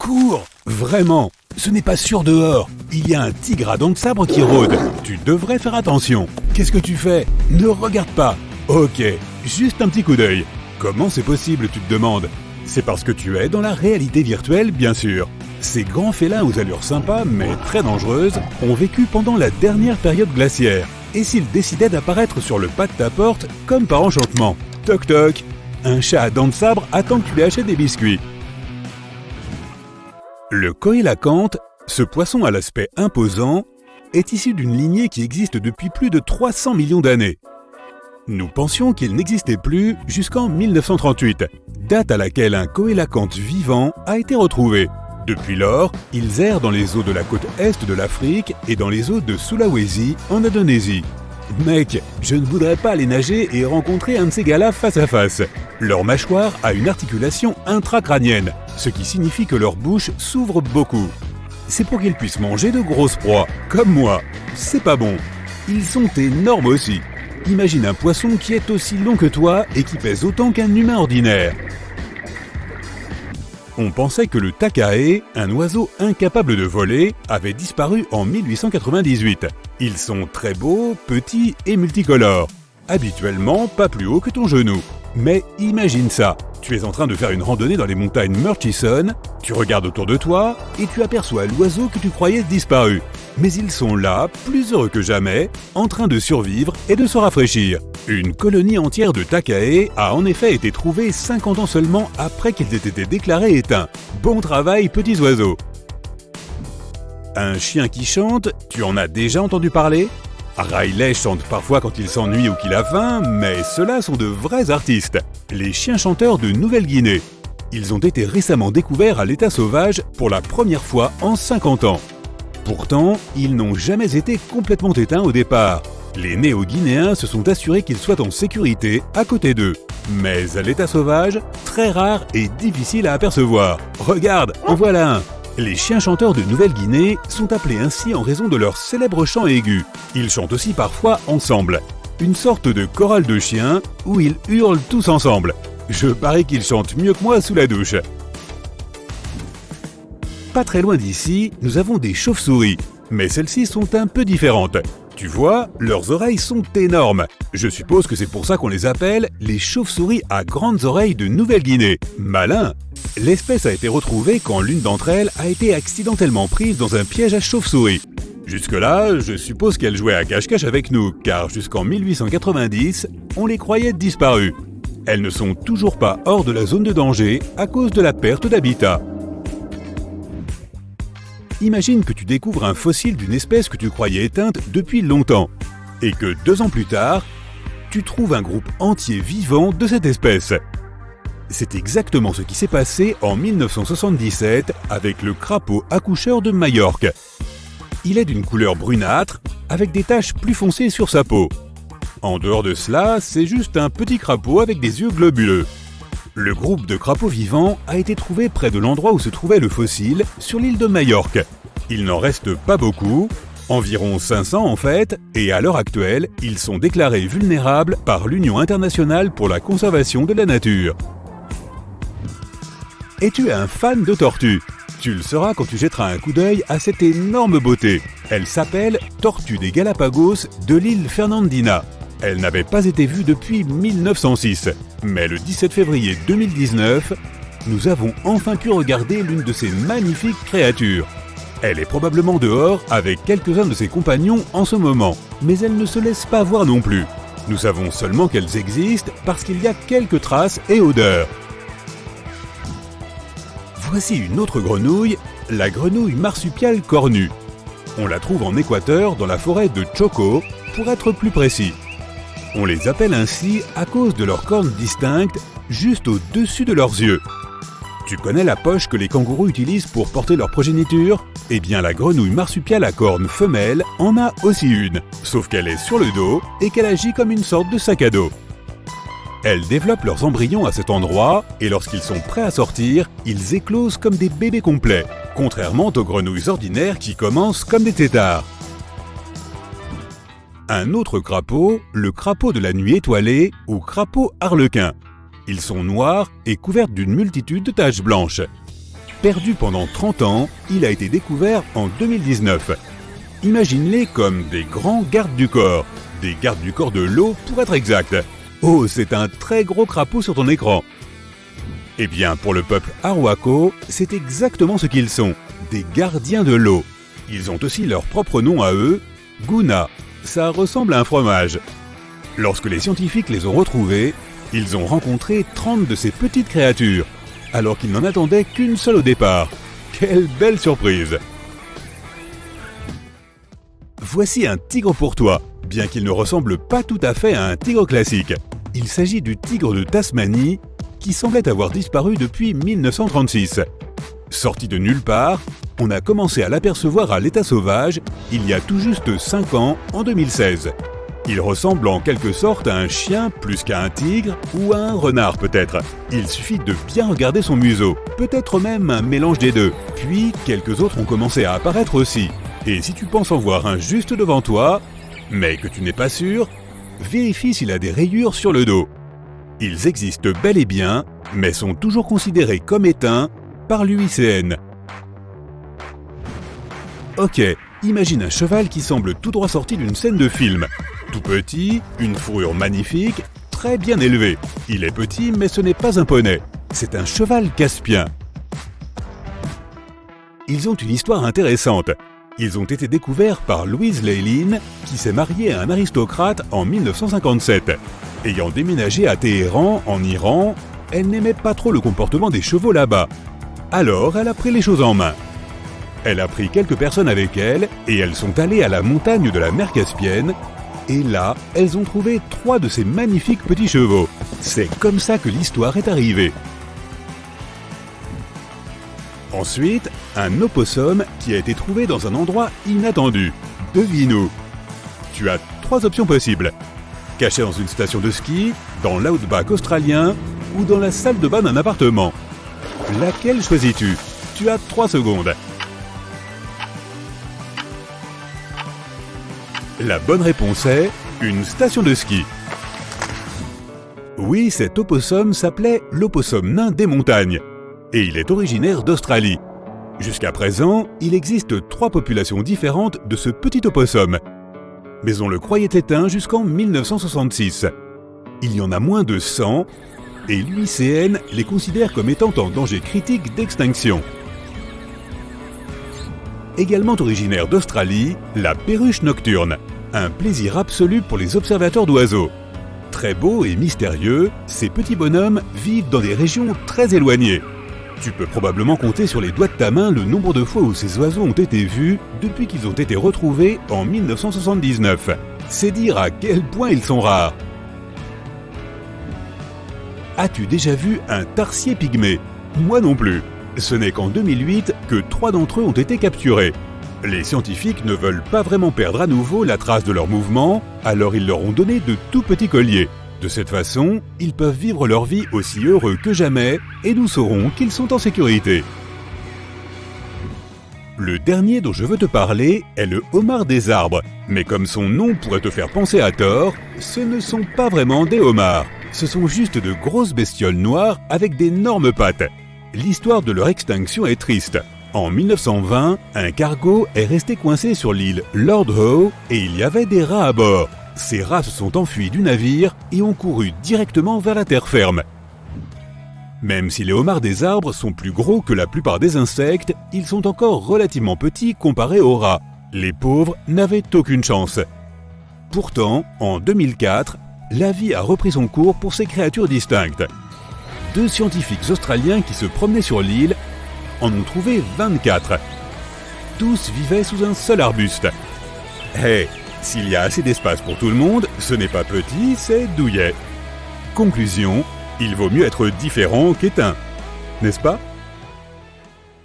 Cours! Vraiment! Ce n'est pas sûr dehors. Il y a un tigre à dents de sabre qui rôde. Tu devrais faire attention. Qu'est-ce que tu fais? Ne regarde pas. Ok, juste un petit coup d'œil. Comment c'est possible, tu te demandes? C'est parce que tu es dans la réalité virtuelle, bien sûr. Ces grands félins aux allures sympas, mais très dangereuses, ont vécu pendant la dernière période glaciaire. Et s'ils décidaient d'apparaître sur le pas de ta porte, comme par enchantement? Toc toc! Un chat à dents de sabre attend que tu lui achètes des biscuits. Le coélacanthe, ce poisson à l'aspect imposant, est issu d'une lignée qui existe depuis plus de 300 millions d'années. Nous pensions qu'il n'existait plus jusqu'en 1938, date à laquelle un coélacanthe vivant a été retrouvé. Depuis lors, ils errent dans les eaux de la côte est de l'Afrique et dans les eaux de Sulawesi en Indonésie. Mec, je ne voudrais pas aller nager et rencontrer un de ces gars-là face à face. Leur mâchoire a une articulation intracrânienne, ce qui signifie que leur bouche s'ouvre beaucoup. C'est pour qu'ils puissent manger de grosses proies, comme moi. C'est pas bon. Ils sont énormes aussi. Imagine un poisson qui est aussi long que toi et qui pèse autant qu'un humain ordinaire. On pensait que le takae, un oiseau incapable de voler, avait disparu en 1898. Ils sont très beaux, petits et multicolores. Habituellement, pas plus haut que ton genou. Mais imagine ça, tu es en train de faire une randonnée dans les montagnes Murchison, tu regardes autour de toi et tu aperçois l'oiseau que tu croyais disparu. Mais ils sont là, plus heureux que jamais, en train de survivre et de se rafraîchir. Une colonie entière de takae a en effet été trouvée 50 ans seulement après qu'ils aient été déclarés éteints. Bon travail, petits oiseaux! Un chien qui chante, tu en as déjà entendu parler? Riley chante parfois quand il s'ennuie ou qu'il a faim, mais ceux-là sont de vrais artistes. Les chiens chanteurs de Nouvelle-Guinée. Ils ont été récemment découverts à l'état sauvage pour la première fois en 50 ans. Pourtant, ils n'ont jamais été complètement éteints au départ. Les Néo-Guinéens se sont assurés qu'ils soient en sécurité à côté d'eux. Mais à l'état sauvage, très rare et difficile à apercevoir. Regarde, en voilà un! Les chiens chanteurs de Nouvelle-Guinée sont appelés ainsi en raison de leur célèbre chant aigu. Ils chantent aussi parfois ensemble. Une sorte de chorale de chiens où ils hurlent tous ensemble. Je parie qu'ils chantent mieux que moi sous la douche. Pas très loin d'ici, nous avons des chauves-souris. Mais celles-ci sont un peu différentes. Tu vois, leurs oreilles sont énormes. Je suppose que c'est pour ça qu'on les appelle les chauves-souris à grandes oreilles de Nouvelle-Guinée. Malin! L'espèce a été retrouvée quand l'une d'entre elles a été accidentellement prise dans un piège à chauve-souris. Jusque-là, je suppose qu'elles jouaient à cache-cache avec nous, car jusqu'en 1890, on les croyait disparues. Elles ne sont toujours pas hors de la zone de danger à cause de la perte d'habitat. Imagine que tu découvres un fossile d'une espèce que tu croyais éteinte depuis longtemps, et que 2 ans plus tard, tu trouves un groupe entier vivant de cette espèce. C'est exactement ce qui s'est passé en 1977 avec le crapaud accoucheur de Majorque. Il est d'une couleur brunâtre, avec des taches plus foncées sur sa peau. En dehors de cela, c'est juste un petit crapaud avec des yeux globuleux. Le groupe de crapauds vivants a été trouvé près de l'endroit où se trouvait le fossile, sur l'île de Majorque. Il n'en reste pas beaucoup, environ 500 en fait, et à l'heure actuelle, ils sont déclarés vulnérables par l'Union internationale pour la conservation de la nature. Es-tu un fan de tortues? Tu le seras quand tu jetteras un coup d'œil à cette énorme beauté. Elle s'appelle Tortue des Galapagos de l'île Fernandina. Elle n'avait pas été vue depuis 1906, mais le 17 février 2019, nous avons enfin pu regarder l'une de ces magnifiques créatures. Elle est probablement dehors avec quelques-uns de ses compagnons en ce moment, mais elle ne se laisse pas voir non plus. Nous savons seulement qu'elles existent parce qu'il y a quelques traces et odeurs. Voici une autre grenouille, la grenouille marsupiale cornue. On la trouve en Équateur dans la forêt de Choco, pour être plus précis. On les appelle ainsi à cause de leurs cornes distinctes juste au-dessus de leurs yeux. Tu connais la poche que les kangourous utilisent pour porter leur progéniture? Eh bien la grenouille marsupiale à cornes femelle en a aussi une, sauf qu'elle est sur le dos et qu'elle agit comme une sorte de sac à dos. Elles développent leurs embryons à cet endroit et lorsqu'ils sont prêts à sortir, ils éclosent comme des bébés complets, contrairement aux grenouilles ordinaires qui commencent comme des têtards. Un autre crapaud, le crapaud de la nuit étoilée ou crapaud arlequin. Ils sont noirs et couverts d'une multitude de taches blanches. Perdu pendant 30 ans, il a été découvert en 2019. Imagine-les comme des grands gardes du corps de l'eau pour être exact. Oh, c'est un très gros crapaud sur ton écran. Eh bien, pour le peuple Arhuaco, c'est exactement ce qu'ils sont, des gardiens de l'eau. Ils ont aussi leur propre nom à eux, Guna. Ça ressemble à un fromage. Lorsque les scientifiques les ont retrouvés, ils ont rencontré 30 de ces petites créatures, alors qu'ils n'en attendaient qu'une seule au départ. Quelle belle surprise! Voici un tigre pour toi, bien qu'il ne ressemble pas tout à fait à un tigre classique. Il s'agit du tigre de Tasmanie, qui semblait avoir disparu depuis 1936. Sorti de nulle part, on a commencé à l'apercevoir à l'état sauvage il y a tout juste 5 ans, en 2016. Il ressemble en quelque sorte à un chien plus qu'à un tigre ou à un renard peut-être. Il suffit de bien regarder son museau, peut-être même un mélange des deux. Puis quelques autres ont commencé à apparaître aussi. Et si tu penses en voir un juste devant toi, mais que tu n'es pas sûr, vérifie s'il a des rayures sur le dos. Ils existent bel et bien, mais sont toujours considérés comme éteints par l'UICN. Ok, imagine un cheval qui semble tout droit sorti d'une scène de film. Tout petit, une fourrure magnifique, très bien élevé. Il est petit, mais ce n'est pas un poney. C'est un cheval caspien. Ils ont une histoire intéressante. Ils ont été découverts par Louise Leylin, qui s'est mariée à un aristocrate en 1957. Ayant déménagé à Téhéran, en Iran, elle n'aimait pas trop le comportement des chevaux là-bas. Alors, elle a pris les choses en main. Elle a pris quelques personnes avec elle et elles sont allées à la montagne de la mer Caspienne. Et là, elles ont trouvé 3 de ces magnifiques petits chevaux. C'est comme ça que l'histoire est arrivée. Ensuite, un opossum qui a été trouvé dans un endroit inattendu. Devine où? Tu as 3 options possibles. Caché dans une station de ski, dans l'outback australien ou dans la salle de bain d'un appartement. Laquelle choisis-tu? Tu as 3 secondes. La bonne réponse est une station de ski. Oui, cet opossum s'appelait l'opossum nain des montagnes. Et il est originaire d'Australie. Jusqu'à présent, il existe 3 populations différentes de ce petit opossum. Mais on le croyait éteint jusqu'en 1966. Il y en a moins de 100, et l'UICN les considère comme étant en danger critique d'extinction. Également originaire d'Australie, la perruche nocturne, un plaisir absolu pour les observateurs d'oiseaux. Très beaux et mystérieux, ces petits bonhommes vivent dans des régions très éloignées. Tu peux probablement compter sur les doigts de ta main le nombre de fois où ces oiseaux ont été vus depuis qu'ils ont été retrouvés en 1979. C'est dire à quel point ils sont rares. As-tu déjà vu un tarsier pygmée? Moi non plus. Ce n'est qu'en 2008 que 3 d'entre eux ont été capturés. Les scientifiques ne veulent pas vraiment perdre à nouveau la trace de leur mouvement, alors ils leur ont donné de tout petits colliers. De cette façon, ils peuvent vivre leur vie aussi heureux que jamais et nous saurons qu'ils sont en sécurité. Le dernier dont je veux te parler est le homard des arbres. Mais comme son nom pourrait te faire penser à tort, ce ne sont pas vraiment des homards. Ce sont juste de grosses bestioles noires avec d'énormes pattes. L'histoire de leur extinction est triste. En 1920, un cargo est resté coincé sur l'île Lord Howe et il y avait des rats à bord. Ces rats se sont enfuis du navire et ont couru directement vers la terre ferme. Même si les homards des arbres sont plus gros que la plupart des insectes, ils sont encore relativement petits comparés aux rats. Les pauvres n'avaient aucune chance. Pourtant, en 2004, la vie a repris son cours pour ces créatures distinctes. 2 scientifiques australiens qui se promenaient sur l'île en ont trouvé 24. Tous vivaient sous un seul arbuste. Hey, s'il y a assez d'espace pour tout le monde, ce n'est pas petit, c'est douillet. Conclusion, il vaut mieux être différent qu'éteint, n'est-ce pas ?